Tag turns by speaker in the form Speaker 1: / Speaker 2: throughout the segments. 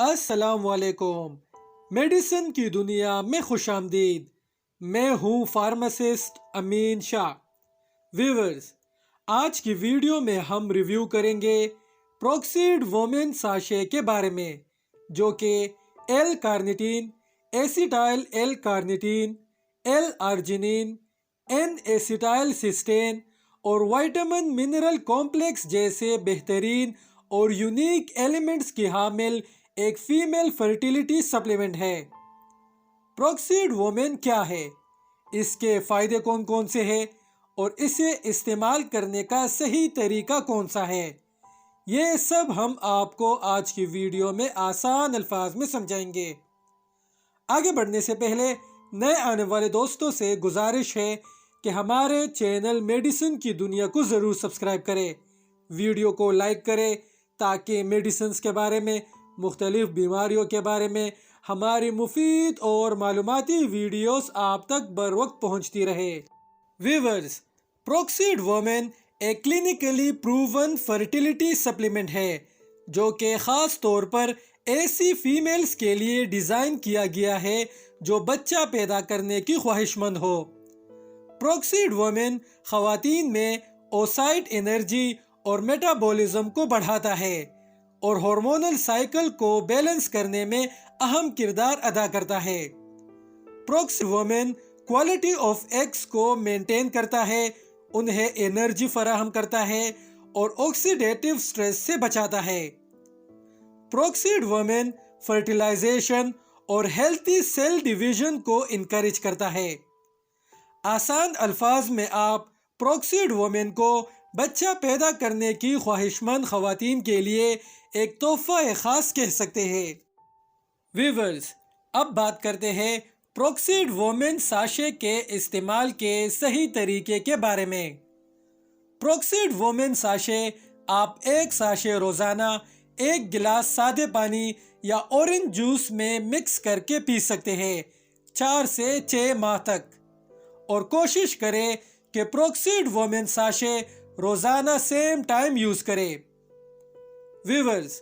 Speaker 1: السلام علیکم۔ میڈیسن کی دنیا میں خوش آمدید۔ میں ہوں فارماسسٹ امین شاہ۔ ویورز، آج کی ویڈیو میں ہم ریویو کریں گے پروکسیڈ وومن ساشے کے بارے میں، جو کہ L carnitine, acetyl L carnitine, L arginine, N acetyl cysteine اور وائٹامن منرل کمپلیکس جیسے بہترین اور یونیک ایلیمنٹس کی حامل ایک فیمیل فرٹیلیٹی سپلیمنٹ ہے۔ پروکسیڈ وومن کیا ہے، اس کے فائدے کون کون سے ہیں اور اسے استعمال کرنے کا صحیح طریقہ کون سا ہے، یہ سب ہم آپ کو آج کی ویڈیو میں آسان الفاظ میں سمجھائیں گے۔ آگے بڑھنے سے پہلے نئے آنے والے دوستوں سے گزارش ہے کہ ہمارے چینل میڈیسن کی دنیا کو ضرور سبسکرائب کریں، ویڈیو کو لائک کریں تاکہ میڈیسنز کے بارے میں، مختلف بیماریوں کے بارے میں ہماری مفید اور معلوماتی ویڈیوز آپ تک بر وقت پہنچتی رہے۔ ویورز، پروکسیڈ وومن ایک کلینکلی پروون فرٹیلیٹی سپلیمنٹ ہے جو کہ خاص طور پر ایسی فیمیلز کے لیے ڈیزائن کیا گیا ہے جو بچہ پیدا کرنے کی خواہش مند ہو۔ پروکسیڈ وومن خواتین میں اوسائٹ انرجی اور میٹابولزم کو بڑھاتا ہے اور ہارمونل سائیکل کو بیلنس کرنے میں اہم کردار ادا کرتا ہے۔ پروکسیڈ وومن کوالٹی آف ایگز کو مینٹین کرتا ہے، انہیں انرجی فراہم کرتا ہے اور آکسیڈیٹیو سٹریس سے بچاتا ہے۔ پروکسیڈ وومن فرٹیلائزیشن اور ہیلتھی سیل ڈویژن کو انکریج کرتا ہے۔ آسان الفاظ میں آپ پروکسیڈ وومن کو بچہ پیدا کرنے کی خواہش مند خواتین کے لیے ایک تحفہ خاص کہہ سکتے ہیں۔ ویورز، اب بات کرتے ہیں پروکسیڈ وومن ساشے کے استعمال کے صحیح طریقے کے بارے میں۔ پروکسیڈ وومن ساشے آپ ایک ساشے روزانہ 1 گلاس سادے پانی یا اورنج جوس میں مکس کر کے پی سکتے ہیں 4 سے 6 ماہ تک، اور کوشش کریں کہ پروکسیڈ وومن ساشے روزانہ سیم ٹائم یوز کریں۔ ویورز،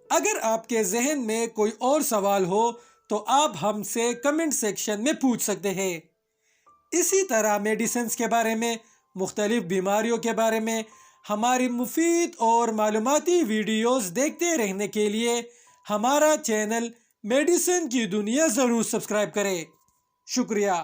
Speaker 1: اگر آپ کے ذہن میں کوئی اور سوال ہو تو آپ ہم سے کمنٹ سیکشن میں پوچھ سکتے ہیں۔ اسی طرح میڈیسنز کے بارے میں، مختلف بیماریوں کے بارے میں ہماری مفید اور معلوماتی ویڈیوز دیکھتے رہنے کے لیے ہمارا چینل میڈیسن کی دنیا ضرور سبسکرائب کریں۔ شکریہ۔